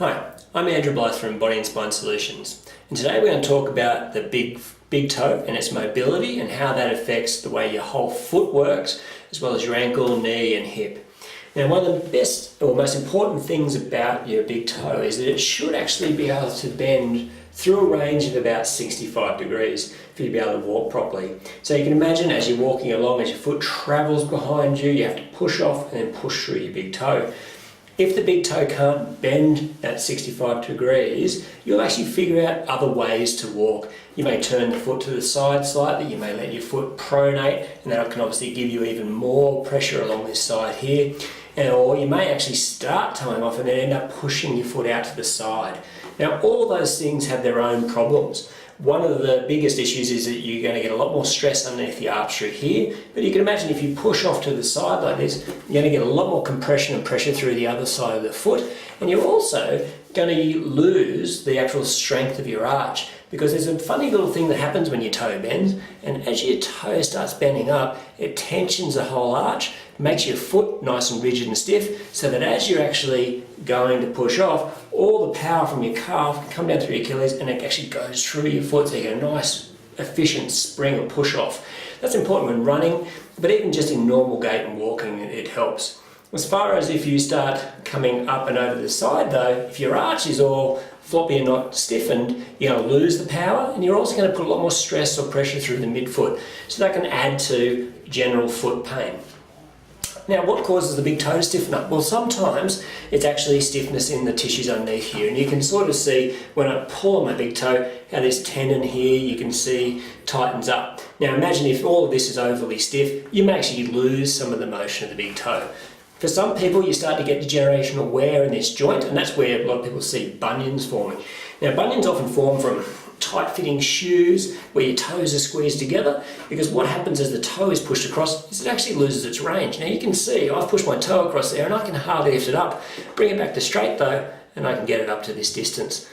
Hi, I'm Andrew Blyth from Body and Spine Solutions, and today we're going to talk about the big toe and its mobility and how that affects the way your whole foot works, as well as your ankle, knee and hip. Now, one of the best or most important things about your big toe is that it should actually be able to bend through a range of about 65 degrees for you to be able to walk properly. So you can imagine as you're walking along, as your foot travels behind you, you have to push off and then push through your big toe. If the big toe can't bend at 65 degrees, you'll actually figure out other ways to walk. You may turn the foot to the side slightly, you may let your foot pronate, and that can obviously give you even more pressure along this side here. Or you may actually start toeing off and then end up pushing your foot out to the side. Now, all those things have their own problems. One of the biggest issues is that you're going to get a lot more stress underneath the arch through here, but you can imagine if you push off to the side like this, you're going to get a lot more compression and pressure through the other side of the foot, and you're also going to lose the actual strength of your arch, because there's a funny little thing that happens when your toe bends, and as your toe starts bending up, it tensions the whole arch, makes your foot nice and rigid and stiff, so that as you're actually going to push off, all the power from your calf can come down through your Achilles and it actually goes through your foot, so you get a nice efficient spring or push off. That's important when running, but even just in normal gait and walking, it helps. As far as if you start coming up and over the side though, if your arch is all floppy and not stiffened, you're going to lose the power, and you're also going to put a lot more stress or pressure through the midfoot, so that can add to general foot pain. Now, what causes the big toe to stiffen up? Well, sometimes it's actually stiffness in the tissues underneath here, and you can sort of see when I pull on my big toe how this tendon here, you can see, tightens up. Now imagine if all of this is overly stiff, you may actually lose some of the motion of the big toe. For some people, you start to get degenerational wear in this joint, and that's where a lot of people see bunions forming. Now, bunions often form from tight-fitting shoes where your toes are squeezed together, because what happens as the toe is pushed across is it actually loses its range. Now you can see I've pushed my toe across there and I can hardly lift it up. Bring it back to straight though, and I can get it up to this distance.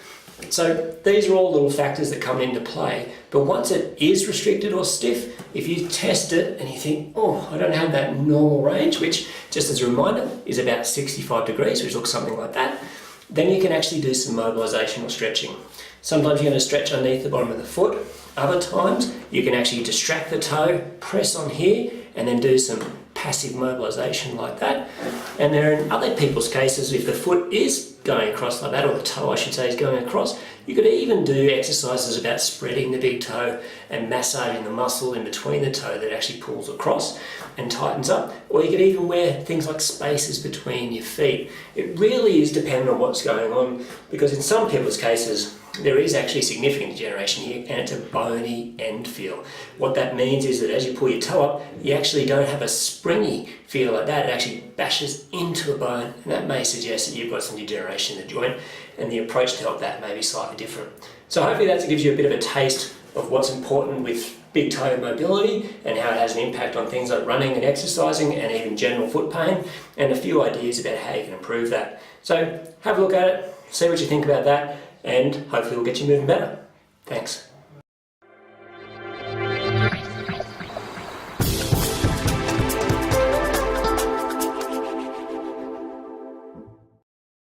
So these are all little factors that come into play, but once it is restricted or stiff, if you test it and you think, oh, I don't have that normal range, which just as a reminder is about 65 degrees, which looks something like that, then you can actually do some mobilization or stretching. Sometimes you're going to stretch underneath the bottom of the foot. Other times you can actually distract the toe, press on here, and then do some passive mobilization like that. And there are in other people's cases, if the foot is going across like that, or the toe I should say is going across, you could even do exercises about spreading the big toe and massaging the muscle in between the toe that actually pulls across and tightens up. Or you could even wear things like spacers between your feet. It really is dependent on what's going on, because in some people's cases there is actually significant degeneration here, and it's a bony end feel. What that means is that as you pull your toe up, you actually don't have a springy feel like that. It actually bashes into a bone, and that may suggest that you've got some degeneration in the joint, and the approach to help that may be slightly different. So hopefully that gives you a bit of a taste of what's important with big toe mobility and how it has an impact on things like running and exercising and even general foot pain, and a few ideas about how you can improve that. So have a look at it, see what you think about that, and hopefully we'll get you moving better. Thanks.